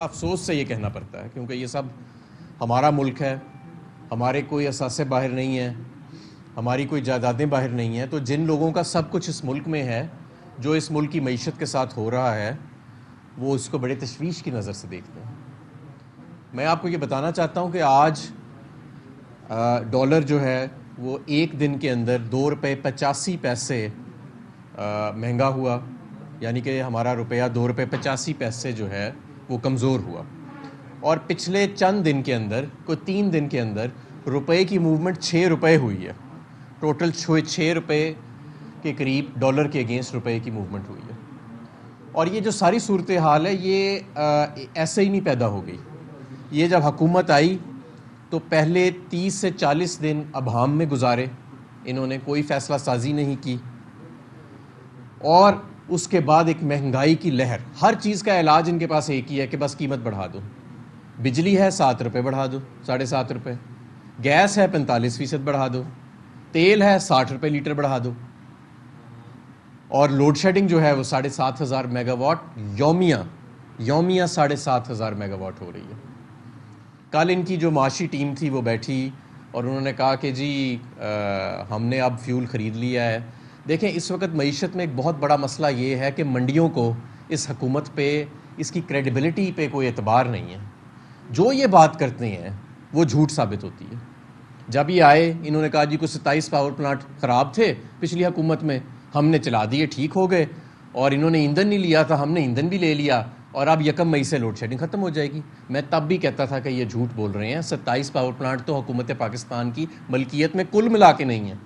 افسوس سے یہ کہنا پڑتا ہے کیونکہ یہ سب ہمارا ملک ہے، ہمارے کوئی اثاثے باہر نہیں ہیں، ہماری کوئی جائیدادیں باہر نہیں ہیں، تو جن لوگوں کا سب کچھ اس ملک میں ہے، جو اس ملک کی معیشت کے ساتھ ہو رہا ہے، وہ اس کو بڑے تشویش کی نظر سے دیکھتے ہیں۔ میں آپ کو یہ بتانا چاہتا ہوں کہ آج ڈالر جو ہے وہ ایک دن کے اندر 2 روپے 85 پیسے مہنگا ہوا، یعنی کہ ہمارا روپیہ 2 روپے 85 پیسے جو ہے وہ کمزور ہوا، اور پچھلے چند دن کے اندر کوئی 3 دن کے اندر روپے کی موومنٹ 6 روپے ہوئی ہے، ٹوٹل 6 روپے کے قریب ڈالر کے اگینسٹ روپے کی موومنٹ ہوئی ہے۔ اور یہ جو ساری صورتحال ہے یہ ایسے ہی نہیں پیدا ہو گئی، یہ جب حکومت آئی تو پہلے 30 سے 40 دن ابہام میں گزارے، انہوں نے کوئی فیصلہ سازی نہیں کی، اور اس کے بعد ایک مہنگائی کی لہر، ہر چیز کا علاج ان کے پاس ایک ہی ہے کہ بس قیمت بڑھا دو۔ بجلی ہے 7 روپے بڑھا دو، 7.5 روپے، گیس ہے 45% بڑھا دو، تیل ہے 60 روپے لیٹر بڑھا دو، اور لوڈ شیڈنگ جو ہے وہ 7,500 میگا واٹ یومیہ 7,500 میگا واٹ ہو رہی ہے۔ کل ان کی جو معاشی ٹیم تھی وہ بیٹھی اور انہوں نے کہا کہ جی ہم نے اب فیول خرید لیا ہے۔ دیکھیں اس وقت معیشت میں ایک بہت بڑا مسئلہ یہ ہے کہ منڈیوں کو اس حکومت پہ، اس کی کریڈیبلٹی پہ کوئی اعتبار نہیں ہے، جو یہ بات کرتے ہیں وہ جھوٹ ثابت ہوتی ہے۔ جب یہ آئے انہوں نے کہا جی کوئی 27 پاور پلانٹ خراب تھے پچھلی حکومت میں، ہم نے چلا دیے، ٹھیک ہو گئے، اور انہوں نے ایندھن نہیں لیا تھا، ہم نے ایندھن بھی لے لیا، اور اب 1 مئی سے لوڈ شیڈنگ ختم ہو جائے گی۔ میں تب بھی کہتا تھا کہ یہ جھوٹ بول رہے ہیں، 27 پاور پلانٹ تو حکومت پاکستان کی ملکیت میں کل ملا کے نہیں ہیں،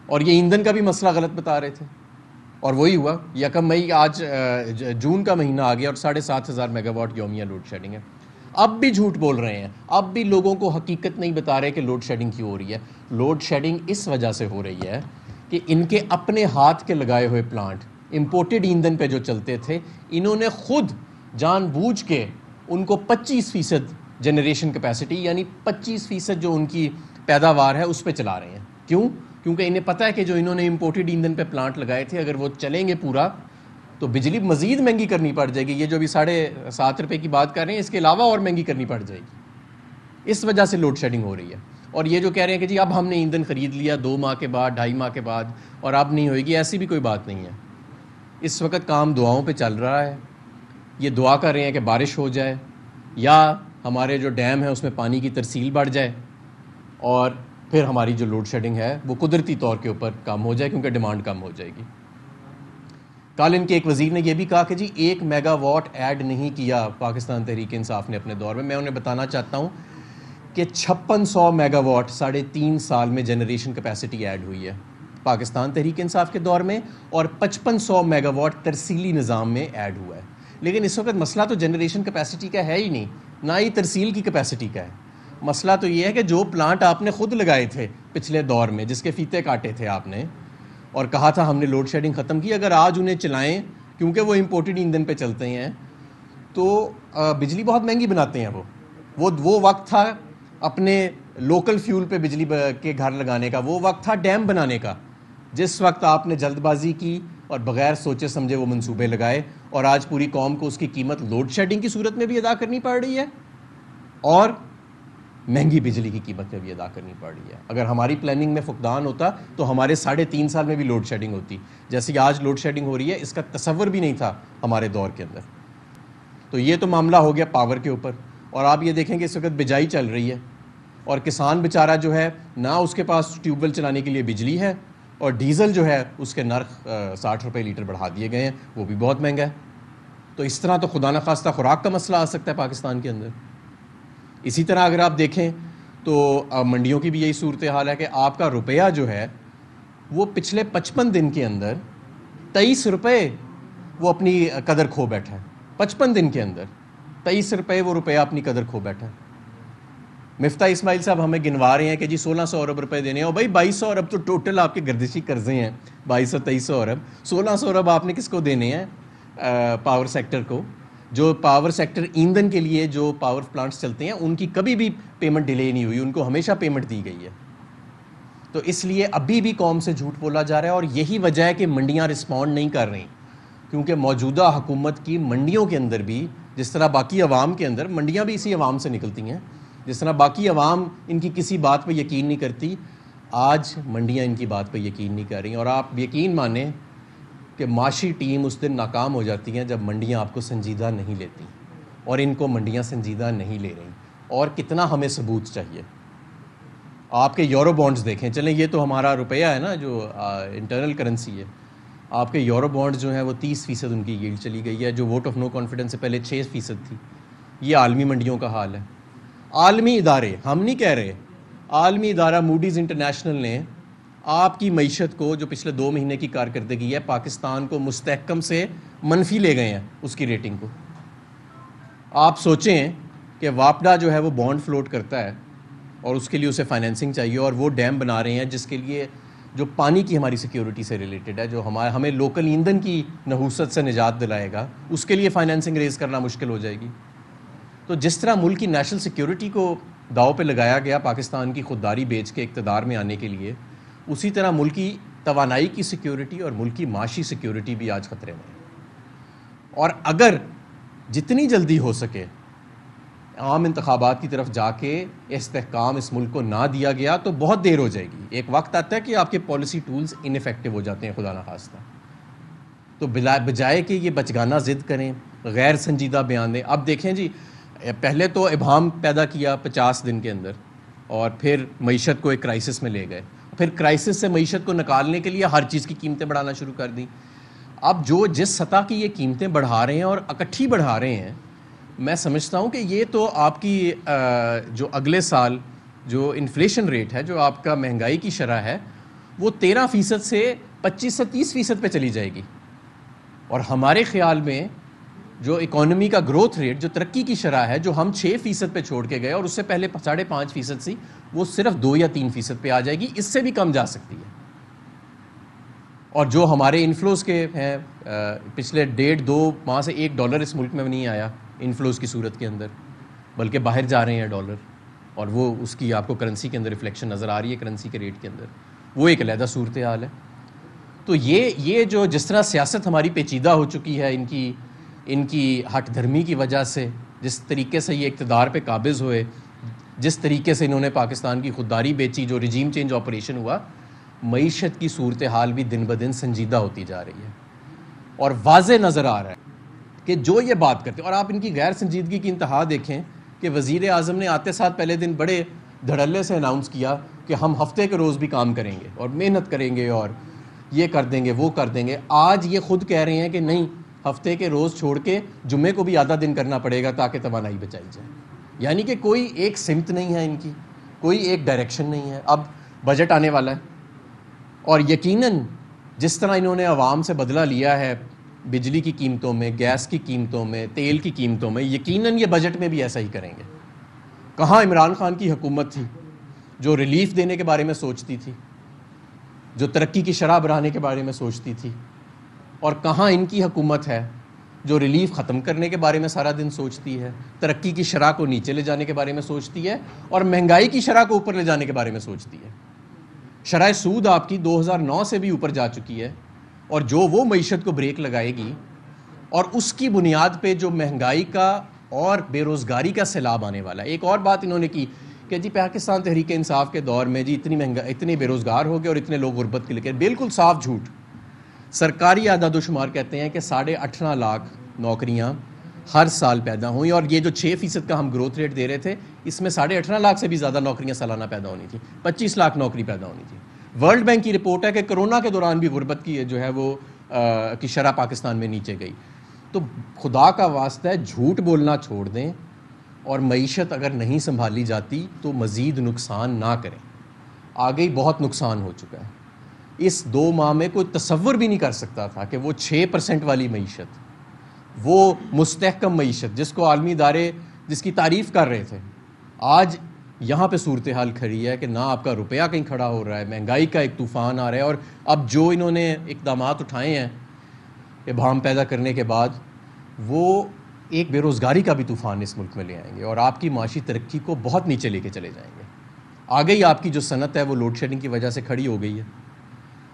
اور یہ ایندھن کا بھی مسئلہ غلط بتا رہے تھے، اور وہی ہوا 1 مئی، آج جون کا مہینہ آ گیا اور 7,500 میگا واٹ یومیہ لوڈ شیڈنگ ہے۔ اب بھی جھوٹ بول رہے ہیں، اب بھی لوگوں کو حقیقت نہیں بتا رہے کہ لوڈ شیڈنگ کیوں ہو رہی ہے۔ لوڈ شیڈنگ اس وجہ سے ہو رہی ہے کہ ان کے اپنے ہاتھ کے لگائے ہوئے پلانٹ، امپورٹڈ ایندھن پہ جو چلتے تھے، انہوں نے خود جان بوجھ کے ان کو 25% جنریشن کیپیسٹی، یعنی 25% جو ان کی پیداوار ہے اس پہ چلا رہے ہیں۔ کیوں؟ کیونکہ انہیں پتہ ہے کہ جو انہوں نے امپورٹڈ ایندھن پہ پلانٹ لگائے تھے اگر وہ چلیں گے پورا تو بجلی مزید مہنگی کرنی پڑ جائے گی، یہ جو ابھی 7.5 روپے کی بات کر رہے ہیں اس کے علاوہ اور مہنگی کرنی پڑ جائے گی، اس وجہ سے لوڈ شیڈنگ ہو رہی ہے۔ اور یہ جو کہہ رہے ہیں کہ جی اب ہم نے ایندھن خرید لیا 2 ماہ کے بعد، 2.5 ماہ کے بعد، اور اب نہیں ہوئے گی، ایسی بھی کوئی بات نہیں ہے۔ اس وقت کام دعاؤں پہ چل رہا ہے، یہ دعا کر رہے ہیں کہ بارش ہو جائے یا ہمارے جو ڈیم ہے اس میں پانی کی ترسیل بڑھ جائے، اور پھر ہماری جو لوڈ شیڈنگ ہے وہ قدرتی طور کے اوپر کم ہو جائے کیونکہ ڈیمانڈ کم ہو جائے گی۔ کل ان کے ایک وزیر نے یہ بھی کہا کہ جی 1 میگا واٹ ایڈ نہیں کیا پاکستان تحریک انصاف نے اپنے دور میں۔ میں انہیں بتانا چاہتا ہوں کہ 5600 میگا واٹ 3.5 سال میں جنریشن کیپیسٹی ایڈ ہوئی ہے پاکستان تحریک انصاف کے دور میں، اور 5500 میگا واٹ ترسیلی نظام میں ایڈ ہوا ہے۔ لیکن اس وقت مسئلہ تو جنریشن کیپیسٹی کا ہے ہی نہیں، نہ ہی ترسیل کی کیپیسٹی کا ہے۔ مسئلہ تو یہ ہے کہ جو پلانٹ آپ نے خود لگائے تھے پچھلے دور میں، جس کے فیتے کاٹے تھے آپ نے اور کہا تھا ہم نے لوڈ شیڈنگ ختم کی، اگر آج انہیں چلائیں کیونکہ وہ امپورٹڈ ایندھن پہ چلتے ہیں تو بجلی بہت مہنگی بناتے ہیں۔ وہ وقت تھا اپنے لوکل فیول پہ بجلی کے گھر لگانے کا، وہ وقت تھا ڈیم بنانے کا، جس وقت آپ نے جلد بازی کی اور بغیر سوچے سمجھے وہ منصوبے لگائے، اور آج پوری قوم کو اس کی قیمت لوڈ شیڈنگ کی صورت میں بھی ادا کرنی پڑ رہی ہے اور مہنگی بجلی کی قیمت میں بھی ادا کرنی پڑ رہی ہے۔ اگر ہماری پلاننگ میں فقدان ہوتا تو ہمارے 3.5 سال میں بھی لوڈ شیڈنگ ہوتی، جیسے آج لوڈ شیڈنگ ہو رہی ہے، اس کا تصور بھی نہیں تھا ہمارے دور کے اندر۔ تو یہ تو معاملہ ہو گیا پاور کے اوپر، اور آپ یہ دیکھیں کہ اس وقت بجائی چل رہی ہے اور کسان بیچارہ جو ہے نہ اس کے پاس ٹیوب ویل چلانے کے لیے بجلی ہے، اور ڈیزل جو ہے اس کے نرخ 60 روپے لیٹر بڑھا دیے گئے ہیں، وہ بھی بہت مہنگا ہے۔ تو اس طرح تو خدا نخواستہ خوراک کا مسئلہ آ سکتا ہے پاکستان کے اندر۔ اسی طرح اگر آپ دیکھیں تو منڈیوں کی بھی یہی صورتحال ہے کہ آپ کا روپیہ جو ہے وہ پچھلے 55 دن کے اندر 23 روپے وہ اپنی قدر کھو بیٹھا ہے۔ 55 دن کے اندر 23 روپے وہ روپیہ اپنی قدر کھو بیٹھا ہے۔ مفتاح اسماعیل صاحب ہمیں گنوا رہے ہیں کہ جی 1600 ارب روپے دینے ہیں، اور بھائی 2200 ارب تو ٹوٹل آپ کے گردشی قرضے ہیں، 2200-2300 ارب، 1600 ارب آپ نے کس کو دینے ہیں؟ پاور سیکٹر کو۔ جو پاور سیکٹر ایندھن کے لیے جو پاور پلانٹس چلتے ہیں ان کی کبھی بھی پیمنٹ ڈیلے نہیں ہوئی، ان کو ہمیشہ پیمنٹ دی گئی ہے۔ تو اس لیے ابھی بھی قوم سے جھوٹ بولا جا رہا ہے، اور یہی وجہ ہے کہ منڈیاں رسپونڈ نہیں کر رہی، کیونکہ موجودہ حکومت کی منڈیوں کے اندر بھی جس طرح باقی عوام کے اندر منڈیاں بھی اسی عوام سے نکلتی ہیں، جس طرح باقی عوام ان کی کسی بات پہ یقین نہیں کرتی، آج منڈیاں ان کی بات پہ یقین نہیں کر رہی. اور آپ یقین مانیں کہ معاشی ٹیم اس دن ناکام ہو جاتی ہیں جب منڈیاں آپ کو سنجیدہ نہیں لیتی، اور ان کو منڈیاں سنجیدہ نہیں لے رہی. اور کتنا ہمیں ثبوت چاہیے. آپ کے یورو بانڈز دیکھیں، چلیں یہ تو ہمارا روپیہ ہے نا جو انٹرنل کرنسی ہے. آپ کے یورو بانڈز جو ہیں وہ 30% ان کی ییلڈ چلی گئی ہے، جو ووٹ آف نو کانفیڈنس سے پہلے 6% تھی. یہ عالمی منڈیوں کا حال ہے. عالمی ادارے، ہم نہیں کہہ رہے، عالمی ادارہ موڈیز انٹرنیشنل نے آپ کی معیشت کو جو پچھلے 2 مہینے کی کارکردگی ہے، پاکستان کو مستحکم سے منفی لے گئے ہیں اس کی ریٹنگ کو. آپ سوچیں کہ واپڈا جو ہے وہ بانڈ فلوٹ کرتا ہے اور اس کے لیے اسے فائنینسنگ چاہیے، اور وہ ڈیم بنا رہے ہیں جس کے لیے جو پانی کی ہماری سیکیورٹی سے ریلیٹڈ ہے، جو ہمیں لوکل ایندھن کی نحوست سے نجات دلائے گا، اس کے لیے فائنینسنگ ریز کرنا مشکل ہو جائے گی. تو جس طرح ملک کی نیشنل سیکیورٹی کو داؤ پہ لگایا گیا پاکستان کی خودداری بیچ کے اقتدار میں آنے کے لیے، اسی طرح ملک کی توانائی کی سیکیورٹی اور ملک کی معاشی سیکیورٹی بھی آج خطرے میں ہے. اور اگر جتنی جلدی ہو سکے عام انتخابات کی طرف جا کے استحکام اس ملک کو نہ دیا گیا تو بہت دیر ہو جائے گی. ایک وقت آتا ہے کہ آپ کے پالیسی ٹولز ان ایفیکٹو ہو جاتے ہیں خدا نخواستہ. تو بجائے کہ یہ بچگانہ ضد کریں، غیر سنجیدہ بیان دیں. اب دیکھیں جی، پہلے تو ابہام پیدا کیا 50 دن کے اندر، اور پھر معیشت کو ایک کرائسس میں لے گئے، پھر کرائسس سے معیشت کو نکالنے کے لیے ہر چیز کی قیمتیں بڑھانا شروع کر دیں. اب جس سطح کی یہ قیمتیں بڑھا رہے ہیں اور اکٹھی بڑھا رہے ہیں، میں سمجھتا ہوں کہ یہ تو آپ کی جو اگلے سال جو انفلیشن ریٹ ہے، جو آپ کا مہنگائی کی شرح ہے، وہ 13% سے 25 سے 30% پہ چلی جائے گی. اور ہمارے خیال میں جو اکانومی کا گروتھ ریٹ، جو ترقی کی شرح ہے، جو ہم 6% پہ چھوڑ کے گئے اور اس سے پہلے 5.5% سی، وہ صرف 2 یا 3% پہ آ جائے گی. اس سے بھی کم جا سکتی ہے. اور جو ہمارے انفلوز کے ہیں، پچھلے 1.5-2 ماہ سے $1 اس ملک میں نہیں آیا انفلوز کی صورت کے اندر، بلکہ باہر جا رہے ہیں ڈالر، اور وہ اس کی آپ کو کرنسی کے اندر ریفلیکشن نظر آ رہی ہے، کرنسی کے ریٹ کے اندر. وہ ایک علیحدہ صورتحال ہے. تو یہ جو جس طرح سیاست ہماری پیچیدہ ہو چکی ہے ان کی ہٹ دھرمی کی وجہ سے، جس طریقے سے یہ اقتدار پہ قابض ہوئے، جس طریقے سے انہوں نے پاکستان کی خودداری بیچی، جو رجیم چینج آپریشن ہوا، معیشت کی صورتحال بھی دن بدن سنجیدہ ہوتی جا رہی ہے. اور واضح نظر آ رہا ہے کہ جو یہ بات کرتے ہیں، اور آپ ان کی غیر سنجیدگی کی انتہا دیکھیں کہ وزیر اعظم نے آتے ساتھ پہلے دن بڑے دھڑلے سے اناؤنس کیا کہ ہم ہفتے کے روز بھی کام کریں گے اور محنت کریں گے اور یہ کر دیں گے وہ کر دیں گے. آج یہ خود کہہ رہے ہیں کہ نہیں، ہفتے کے روز چھوڑ کے جمعے کو بھی آدھا دن کرنا پڑے گا تاکہ توانائی بچائی جائے. یعنی کہ کوئی ایک سمت نہیں ہے ان کی، کوئی ایک ڈائریکشن نہیں ہے. اب بجٹ آنے والا ہے، اور یقیناً جس طرح انہوں نے عوام سے بدلہ لیا ہے بجلی کی قیمتوں میں، گیس کی قیمتوں میں، تیل کی قیمتوں میں، یقیناً یہ بجٹ میں بھی ایسا ہی کریں گے. کہاں عمران خان کی حکومت تھی جو ریلیف دینے کے بارے میں سوچتی تھی، جو ترقی کی شرح بڑھانے کے بارے میں سوچتی تھی؟ اور کہاں ان کی حکومت ہے جو ریلیف ختم کرنے کے بارے میں سارا دن سوچتی ہے، ترقی کی شرح کو نیچے لے جانے کے بارے میں سوچتی ہے، اور مہنگائی کی شرح کو اوپر لے جانے کے بارے میں سوچتی ہے. شرح سود آپ کی 2009 سے بھی اوپر جا چکی ہے، اور جو وہ معیشت کو بریک لگائے گی، اور اس کی بنیاد پہ جو مہنگائی کا اور بے روزگاری کا سیلاب آنے والا ہے. ایک اور بات انہوں نے کی کہ جی پاکستان تحریک انصاف کے دور میں جی اتنے بے روزگار ہو گئے اور اتنے لوگ غربت کے لیے. بالکل صاف جھوٹ. سرکاری اعداد و شمار کہتے ہیں کہ 18.5 لاکھ نوکریاں ہر سال پیدا ہوئیں، اور یہ جو 6% کا ہم گروتھ ریٹ دے رہے تھے، اس میں 18.5 لاکھ سے بھی زیادہ نوکریاں سالانہ پیدا ہونی تھیں. 25 لاکھ نوکری پیدا ہونی تھی. ورلڈ بینک کی رپورٹ ہے کہ کرونا کے دوران بھی غربت کی جو ہے وہ کی شرح پاکستان میں نیچے گئی. تو خدا کا واسطہ ہے جھوٹ بولنا چھوڑ دیں، اور معیشت اگر نہیں سنبھالی جاتی تو مزید نقصان نہ کریں. آگے ہی بہت نقصان ہو چکا ہے. اس 2 ماہ میں کوئی تصور بھی نہیں کر سکتا تھا کہ وہ 6% والی معیشت، وہ مستحکم معیشت جس کو عالمی ادارے جس کی تعریف کر رہے تھے، آج یہاں پہ صورتحال کھڑی ہے کہ نہ آپ کا روپیہ کہیں کھڑا ہو رہا ہے، مہنگائی کا ایک طوفان آ رہا ہے. اور اب جو انہوں نے اقدامات اٹھائے ہیں ابہام پیدا کرنے کے بعد، وہ ایک بے روزگاری کا بھی طوفان اس ملک میں لے آئیں گے، اور آپ کی معاشی ترقی کو بہت نیچے لے کے چلے جائیں گے. آگے ہی آپ کی جو صنعت ہے وہ لوڈ شیڈنگ کی وجہ سے کھڑی ہو گئی ہے.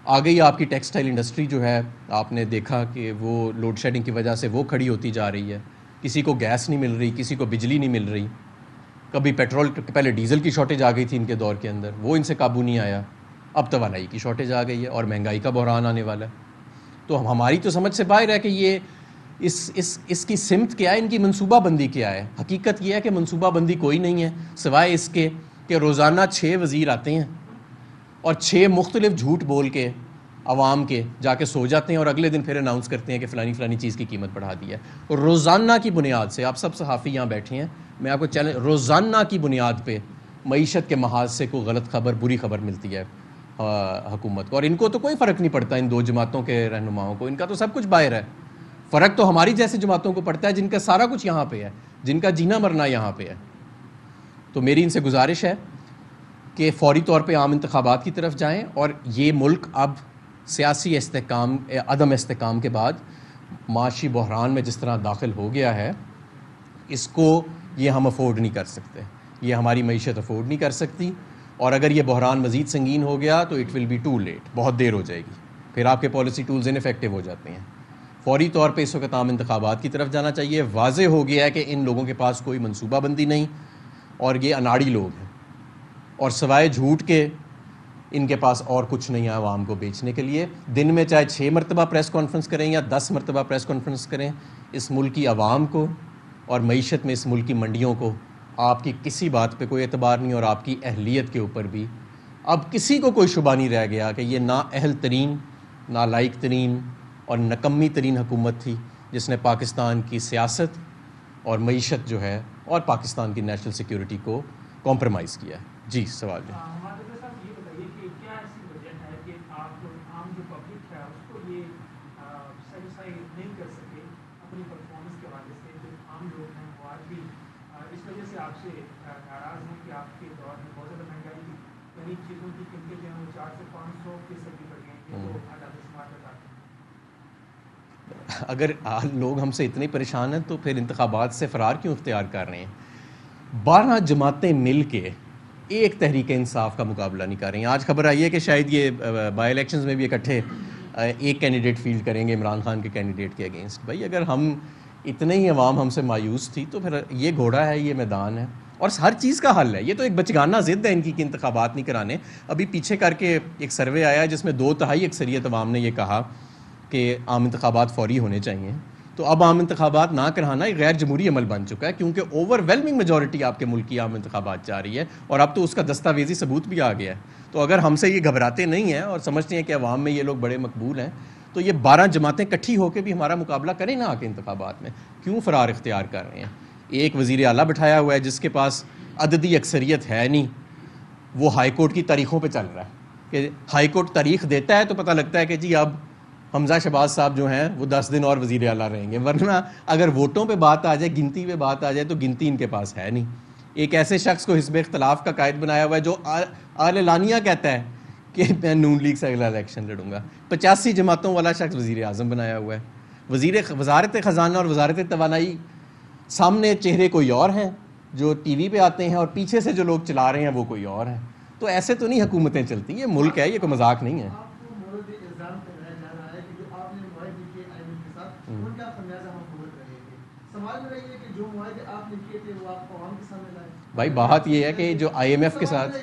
آگے ہی آپ کی ٹیکسٹائل انڈسٹری جو ہے، آپ نے دیکھا کہ وہ لوڈ شیڈنگ کی وجہ سے وہ کھڑی ہوتی جا رہی ہے. کسی کو گیس نہیں مل رہی, کسی کو بجلی نہیں مل رہی. کبھی پیٹرول, پہلے ڈیزل کی شارٹیج آ گئی تھی ان کے دور کے اندر, وہ ان سے قابو نہیں آیا. اب توانائی کی شارٹیج آ گئی ہے اور مہنگائی کا بحران آنے والا ہے. تو ہماری تو سمجھ سے باہر ہے کہ یہ اس کی سمت کیا ہے, ان کی منصوبہ بندی کیا ہے. حقیقت یہ ہے کہ منصوبہ بندی کوئی نہیں ہے سوائے اس کے کہ روزانہ 6 وزیر آتے ہیں اور 6 مختلف جھوٹ بول کے عوام کے جا کے سو جاتے ہیں اور اگلے دن پھر اناؤنس کرتے ہیں کہ فلانی چیز کی قیمت بڑھا دی ہے. اور روزانہ کی بنیاد سے, آپ سب صحافی یہاں بیٹھے ہیں, میں آپ کو چیلنج, روزانہ کی بنیاد پہ معیشت کے محاذ سے کوئی غلط خبر, بری خبر ملتی ہے حکومت کو. اور ان کو تو کوئی فرق نہیں پڑتا, ان 2 جماعتوں کے رہنماؤں کو, ان کا تو سب کچھ باہر ہے. فرق تو ہماری جیسی جماعتوں کو پڑتا ہے جن کا سارا کچھ یہاں پہ ہے, جن کا جینا مرنا یہاں پہ ہے. تو میری ان سے گزارش ہے کہ فوری طور پہ عام انتخابات کی طرف جائیں, اور یہ ملک اب سیاسی عدم استحکام کے بعد معاشی بحران میں جس طرح داخل ہو گیا ہے, اس کو یہ ہم افورڈ نہیں کر سکتے, یہ ہماری معیشت افورڈ نہیں کر سکتی. اور اگر یہ بحران مزید سنگین ہو گیا تو it will be too late, بہت دیر ہو جائے گی, پھر آپ کے پالیسی ٹولز انفیکٹو ہو جاتے ہیں. فوری طور پہ اس وقت عام انتخابات کی طرف جانا چاہیے. واضح ہو گیا ہے کہ ان لوگوں کے پاس کوئی منصوبہ بندی نہیں اور یہ اناڑی لوگ ہیں, اور سوائے جھوٹ کے ان کے پاس اور کچھ نہیں ہے عوام کو بیچنے کے لیے. دن میں چاہے 6 مرتبہ پریس کانفرنس کریں یا 10 مرتبہ پریس کانفرنس کریں, اس ملک کی عوام کو اور معیشت میں اس ملک کی منڈیوں کو آپ کی کسی بات پہ کوئی اعتبار نہیں, اور آپ کی اہلیت کے اوپر بھی اب کسی کو کوئی شبہ نہیں رہ گیا کہ یہ نااہل ترین, نالائق ترین اور نکمی ترین حکومت تھی جس نے پاکستان کی سیاست اور معیشت جو ہے اور پاکستان کی نیشنل سیکیورٹی کو کمپرومائز کیا ہے. جی سوال جو اگر لوگ ہم سے اتنے پریشان ہیں تو پھر انتخابات سے فرار کیوں اختیار کر رہے ہیں؟ 12 جماعتیں مل کے ایک تحریک انصاف کا مقابلہ نہیں کر رہی ہیں. آج خبر آئی ہے کہ شاید یہ بائی الیکشنز میں بھی اکٹھے ایک کینڈیڈیٹ فیلڈ کریں گے عمران خان کے کینڈیڈیٹ کے اگینسٹ. بھائی اگر ہم اتنے ہی عوام ہم سے مایوس تھی تو پھر یہ گھوڑا ہے, یہ میدان ہے, اور ہر چیز کا حل ہے. یہ تو ایک بچگانہ ضد ہے ان کی کہ انتخابات نہیں کرانے. ابھی پیچھے کر کے ایک سروے آیا جس میں 2/3 اکثریت عوام نے یہ کہا کہ عام انتخابات فوری ہونے چاہیے. تو اب عام انتخابات نہ کرانا ایک غیر جمہوری عمل بن چکا ہے, کیونکہ اوور ویلمنگ میجورٹی آپ کے ملک کی عام انتخابات جا رہی ہے, اور اب تو اس کا دستاویزی ثبوت بھی آ گیا ہے. تو اگر ہم سے یہ گھبراتے نہیں ہیں اور سمجھتے ہیں کہ عوام میں یہ لوگ بڑے مقبول ہیں, تو یہ 12 جماعتیں کٹھی ہو کے بھی ہمارا مقابلہ کریں نہ آ کے انتخابات میں. کیوں فرار اختیار کر رہے ہیں؟ ایک وزیر اعلیٰ بٹھایا ہوا ہے جس کے پاس عددی اکثریت ہے نہیں, وہ ہائی کورٹ کی تاریخوں پہ چل رہا ہے کہ ہائی کورٹ تاریخ دیتا ہے تو پتہ لگتا ہے کہ جی اب حمزہ شہباز صاحب جو ہیں وہ 10 دن اور وزیر اعلیٰ رہیں گے. ورنہ اگر ووٹوں پہ بات آ جائے, گنتی پہ بات آ جائے, تو گنتی ان کے پاس ہے نہیں. ایک ایسے شخص کو حزب اختلاف کا قائد بنایا ہوا ہے جو اعلانیہ کہتا ہے کہ میں نون لیگ سے اگلا الیکشن لڑوں گا. 85 جماعتوں والا شخص وزیر اعظم بنایا ہوا ہے. وزارت خزانہ اور وزارت توانائی سامنے چہرے کوئی اور ہیں جو ٹی وی پہ آتے ہیں, اور پیچھے سے جو لوگ چلا رہے ہیں وہ کوئی اور ہیں. تو ایسے تو نہیں حکومتیں چلتی. یہ ملک ہے, یہ کوئی مذاق نہیں ہے. بھائی بات یہ ہے کہ جو آئی ایم ایف کے ساتھ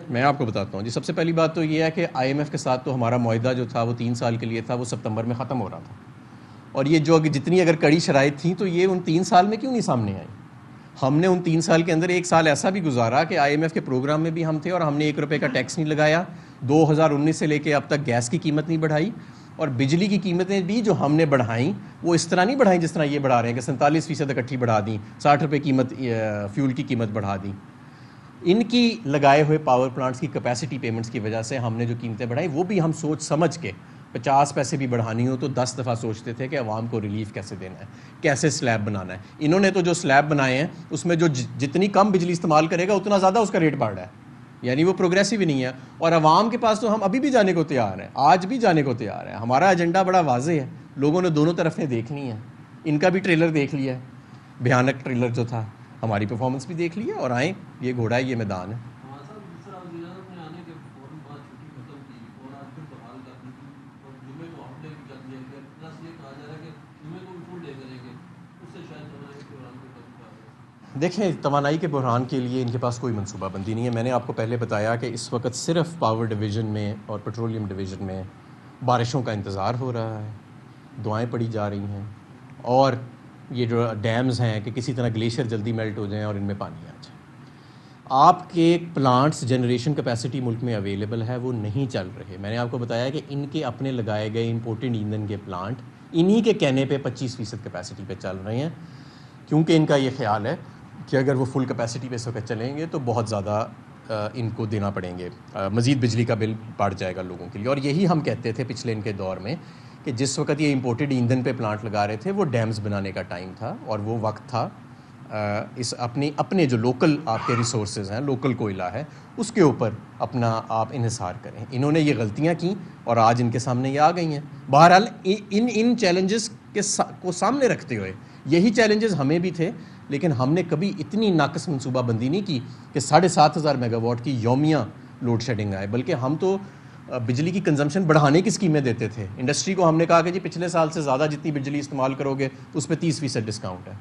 میں آپ کو بتاتا ہوں. جی سب سے پہلی بات تو یہ ہے کہ آئی ایم ایف کے ساتھ تو ہمارا معاہدہ جو تھا وہ 3 سال کے لیے تھا, وہ ستمبر میں ختم ہو رہا تھا. اور یہ جو جتنی اگر کڑی شرائط تھیں تو یہ ان 3 سال میں کیوں نہیں سامنے آئی؟ ہم نے ان 3 سال کے اندر 1 سال ایسا بھی گزارا کہ آئی ایم ایف کے پروگرام میں بھی ہم تھے, اور ہم نے 1 روپے کا ٹیکس نہیں لگایا. 2019 سے لے کے اب تک گیس کی قیمت نہیں بڑھائی, اور بجلی کی قیمتیں بھی جو ہم نے بڑھائیں وہ اس طرح نہیں بڑھائیں جس طرح یہ بڑھا رہے ہیں کہ 47% اکٹھی بڑھا دیں, 60 روپے قیمت فیول کی قیمت بڑھا دیں. ان کی لگائے ہوئے پاور پلانٹس کی کیپیسٹی پیمنٹس کی وجہ سے ہم نے جو قیمتیں بڑھائیں وہ بھی ہم سوچ سمجھ کے 50 پیسے بھی بڑھانی ہو تو 10 دفعہ سوچتے تھے کہ عوام کو ریلیف کیسے دینا ہے, کیسے سلیب بنانا ہے. انہوں نے تو جو سلیب بنائے ہیں اس میں جو جتنی کم بجلی استعمال کرے گا اتنا زیادہ اس کا ریٹ بڑھ رہا ہے, یعنی وہ پروگریسو ہی نہیں ہے. اور عوام کے پاس تو ہم ابھی بھی جانے کو تیار ہیں, آج بھی جانے کو تیار ہیں. ہمارا ایجنڈا بڑا واضح ہے, لوگوں نے دونوں طرفیں دیکھنی ہے. ان کا بھی ٹریلر دیکھ لیا ہے, بھیانک ٹریلر جو تھا, ہماری پرفارمنس بھی دیکھ لی ہے, اور آئیں یہ گھوڑا ہے, یہ میدان ہے. دیکھیں توانائی کے بحران کے لیے ان کے پاس کوئی منصوبہ بندی نہیں ہے. میں نے آپ کو پہلے بتایا کہ اس وقت صرف پاور ڈویژن میں اور پیٹرولیم ڈویژن میں بارشوں کا انتظار ہو رہا ہے, دعائیں پڑی جا رہی ہیں, اور یہ جو ڈیمز ہیں کہ کسی طرح گلیشیئر جلدی میلٹ ہو جائیں اور ان میں پانی آ جائے. آپ کے پلانٹس جنریشن کیپیسٹی ملک میں اویلیبل ہے, وہ نہیں چل رہے. میں نے آپ کو بتایا کہ ان کے اپنے لگائے گئے امپورٹڈ ایندھن کے پلانٹ انہی کے کہنے پہ 25% کیپیسٹی پہ چل رہے ہیں, کیونکہ ان کا یہ خیال ہے کہ اگر وہ فل کیپیسٹی پہ اس وقت چلیں گے تو بہت زیادہ ان کو دینا پڑیں گے, مزید بجلی کا بل بڑھ جائے گا لوگوں کے لیے. اور یہی ہم کہتے تھے پچھلے ان کے دور میں کہ جس وقت یہ امپورٹڈ ایندھن پہ پلانٹ لگا رہے تھے وہ ڈیمز بنانے کا ٹائم تھا, اور وہ وقت تھا اس اپنے جو لوکل آپ کے ریسورسز ہیں, لوکل کوئلہ ہے, اس کے اوپر اپنا آپ انحصار کریں. انہوں نے یہ غلطیاں کیں اور آج ان کے سامنے یہ آ گئی ہیں. بہرحال ان چیلنجز کو سامنے رکھتے ہوئے, یہی چیلنجز ہمیں بھی تھے, لیکن ہم نے کبھی اتنی ناقص منصوبہ بندی نہیں کی کہ 7,500 میگا واٹ کی یومیہ لوڈ شیڈنگ آئے, بلکہ ہم تو بجلی کی کنزمپشن بڑھانے کی اسکیمیں دیتے تھے. انڈسٹری کو ہم نے کہا کہ جی پچھلے سال سے زیادہ جتنی بجلی استعمال کرو گے اس پہ 30% ڈسکاؤنٹ ہے.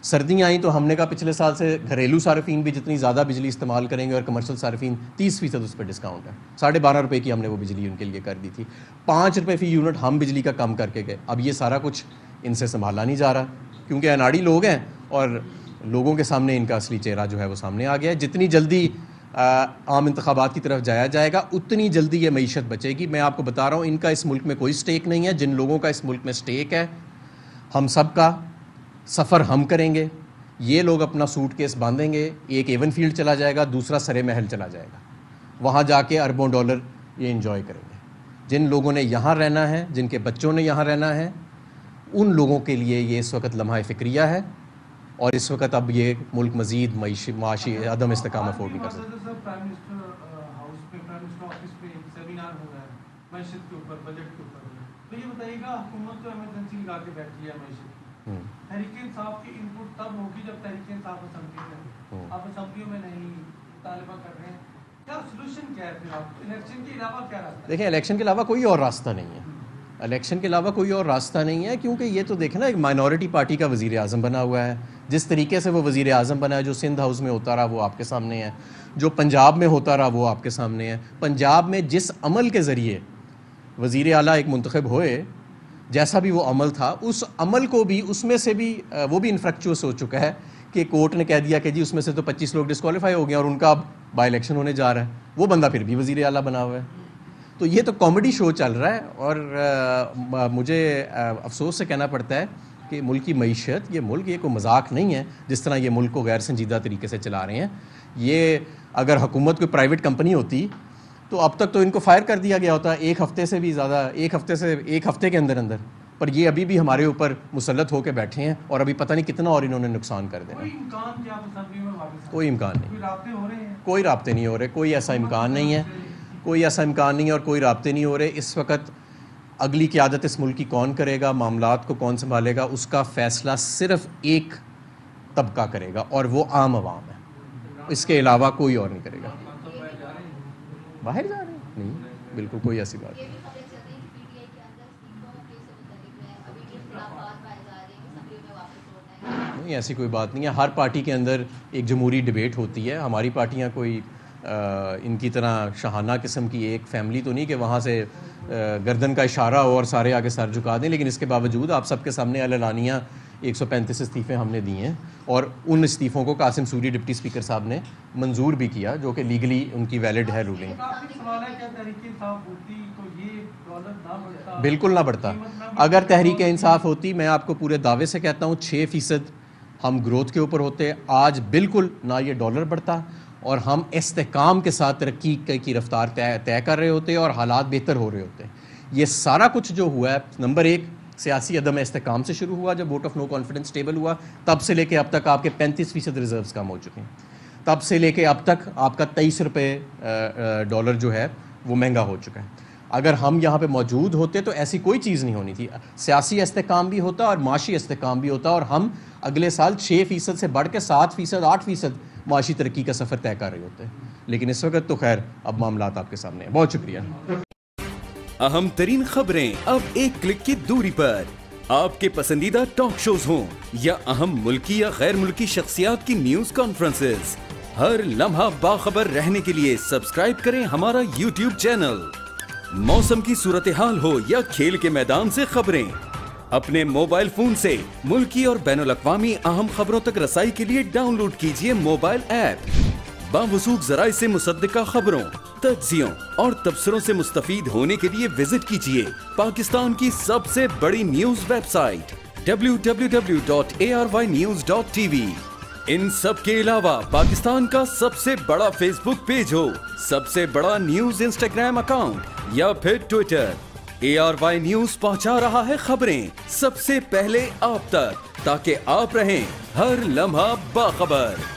سردیاں آئیں تو ہم نے کہا پچھلے سال سے گھریلو صارفین بھی جتنی زیادہ بجلی استعمال کریں گے اور کمرشل صارفین 30% اس پہ ڈسکاؤنٹ ہے. 12.5 روپے کی ہم نے وہ بجلی ان کے لیے کر دی تھی. 5 روپے فی یونٹ ہم بجلی کا کم کر کے گئے. اب یہ سارا کچھ ان سے سنبھالا نہیں جا رہا, کیونکہ اناڑی لوگ ہیں اور لوگوں کے سامنے ان کا اصلی چہرہ جو ہے وہ سامنے آ گیا ہے. جتنی جلدی عام انتخابات کی طرف جایا جائے گا اتنی جلدی یہ معیشت بچے گی. میں آپ کو بتا رہا ہوں ان کا اس ملک میں کوئی سٹیک نہیں ہے. جن لوگوں کا اس ملک میں سٹیک ہے, ہم سب کا سفر ہم کریں گے. یہ لوگ اپنا سوٹ کیس باندھیں گے, ایک ایون فیلڈ چلا جائے گا, دوسرا سرے محل چلا جائے گا, وہاں جا کے اربوں ڈالر یہ انجوائے کریں گے. جن لوگوں نے یہاں رہنا ہے, جن کے بچوں نے یہاں رہنا ہے, ان لوگوں کے لیے یہ اس وقت لمحہ فکریہ ہے, اور اس وقت اب یہ ملک مزید معاشی عدم استحکام افورڈ نہیں کر سکتا. معیشت کے اوپر, بجٹ کے اوپر, تو یہ بتائیے گا حکومت تو ایمرجنسی لگا کے بیٹھی ہے معیشت. تحریک انصاف کی ان پٹ تب ہوگی جب تحریک انصاف اسمبلی میں, آپ اسمبلیوں میں نہیں مطالبہ کر رہے ہیں, کیا سولوشن کیا ہے پھر آپ الیکشن کے علاوہ کیا راستہ ہے؟ دیکھیں الیکشن کے علاوہ کوئی اور راستہ نہیں ہے, الیکشن کے علاوہ کوئی اور راستہ نہیں ہے, کیونکہ یہ تو دیکھیں نا ایک مائنورٹی پارٹی کا وزیر اعظم بنا ہوا ہے. جس طریقے سے وہ وزیر اعظم بنا ہے, جو سندھ ہاؤس میں ہوتا رہا وہ آپ کے سامنے ہے, جو پنجاب میں ہوتا رہا وہ آپ کے سامنے ہے. پنجاب میں جس عمل کے ذریعے وزیر اعلیٰ ایک منتخب ہوئے, جیسا بھی وہ عمل تھا, اس عمل کو بھی اس میں سے بھی وہ بھی انفریکچوس ہو چکا ہے کہ کورٹ نے کہہ دیا کہ جی اس میں سے تو 25 لوگ ڈسکوالیفائی ہو گئے اور ان کا اب بائی الیکشن ہونے جا رہا ہے. وہ بندہ پھر بھی وزیر اعلیٰ بنا ہوا ہے. تو یہ تو کامیڈی شو چل رہا ہے, اور مجھے افسوس سے کہنا پڑتا ہے کہ ملک کی معیشت, یہ ملک یہ کوئی مذاق نہیں ہے جس طرح یہ ملک کو غیر سنجیدہ طریقے سے چلا رہے ہیں. یہ اگر حکومت کوئی پرائیویٹ کمپنی ہوتی تو اب تک تو ان کو فائر کر دیا گیا ہوتا ایک ہفتے سے بھی زیادہ, ایک ہفتے کے اندر, پر یہ ابھی بھی ہمارے اوپر مسلط ہو کے بیٹھے ہیں, اور ابھی پتہ نہیں کتنا اور انہوں نے نقصان کر دینا. کوئی امکان کیا اسمبلی میں واپس؟ کوئی امکان نہیں, کوئی رابطے ہو رہے ہیں؟ کوئی رابطے نہیں ہو رہے, کوئی ایسا امکان نہیں ہے, کوئی ایسا امکان نہیں ہے, اور کوئی رابطے نہیں ہو رہے. اس وقت اگلی قیادت اس ملک کی کون کرے گا, معاملات کو کون سنبھالے گا, اس کا فیصلہ صرف ایک طبقہ کرے گا, اور وہ عام عوام ہے. اس کے علاوہ کوئی اور نہیں کرے گا. باہر جا رہے ہیں؟ نہیں, بالکل کوئی ایسی بات نہیں. نہیں, ایسی کوئی بات نہیں ہے. ہر پارٹی کے اندر ایک جمہوری ڈبیٹ ہوتی ہے. ہماری پارٹیاں کوئی ان کی طرح شاہانہ قسم کی ایک فیملی تو نہیں کہ وہاں سے گردن کا اشارہ ہو اور سارے آگے سر جھکا دیں, لیکن اس کے باوجود آپ سب کے سامنے اعلانیہ 135 استعفے ہم نے دیے ہیں, اور ان استعفوں کو قاسم سوری ڈپٹی اسپیکر صاحب نے منظور بھی کیا, جو کہ لیگلی ان کی ویلڈ ہے رولنگ. بالکل نہ بڑھتا. اگر تحریک انصاف ہوتی, میں آپ کو پورے دعوے سے کہتا ہوں 6% ہم گروتھ کے اوپر ہوتے. آج بالکل نہ یہ ڈالر بڑھتا, اور ہم استحکام کے ساتھ ترقی کی رفتار طے کر رہے ہوتے اور حالات بہتر ہو رہے ہوتے. یہ سارا کچھ جو ہوا ہے, نمبر 1 سیاسی عدم استحکام سے شروع ہوا جب vote of no confidence table ہوا, تب سے لے کے اب تک آپ کے 35% ریزروز کم ہو چکے ہیں. تب سے لے کے اب تک آپ کا 23 روپے ڈالر جو ہے وہ مہنگا ہو چکا ہے. اگر ہم یہاں پہ موجود ہوتے تو ایسی کوئی چیز نہیں ہونی تھی. سیاسی استحکام بھی ہوتا اور معاشی استحکام بھی ہوتا, اور ہم اگلے سال 6% سے بڑھ کے 7%, 8% معاشی ترقی کا سفر طے کر رہے ہوتے ہیں. لیکن اس وقت تو خیر اب معاملات آپ کے سامنے ہیں. بہت شکریہ. اہم ترین خبریں اب ایک کلک کی دوری پر. آپ کے پسندیدہ ٹاک شوز ہوں یا اہم ملکی یا غیر ملکی شخصیات کی نیوز کانفرنسز، ہر لمحہ باخبر رہنے کے لیے سبسکرائب کریں ہمارا YouTube چینل۔ موسم کی صورتحال ہو یا کھیل کے میدان سے خبریں، اپنے موبائل فون سے ملکی اور بین الاقوامی اہم خبروں تک رسائی کے لیے ڈاؤن لوڈ کیجیے موبائل ایپ۔ باوثوق ذرائع سے مصدقہ خبروں، تجزیوں اور تبصروں سے مستفید ہونے کے لیے وزٹ کیجیے پاکستان کی سب سے بڑی نیوز ویب سائٹ www.arYnews.tv۔ ان سب کے علاوہ پاکستان کا سب سے بڑا فیس بک پیج ہو، سب سے بڑا نیوز انسٹاگرام اکاؤنٹ یا پھر ٹویٹر، ARY نیوز پہنچا رہا ہے خبریں سب سے پہلے آپ تک، تاکہ آپ رہیں ہر لمحہ باخبر۔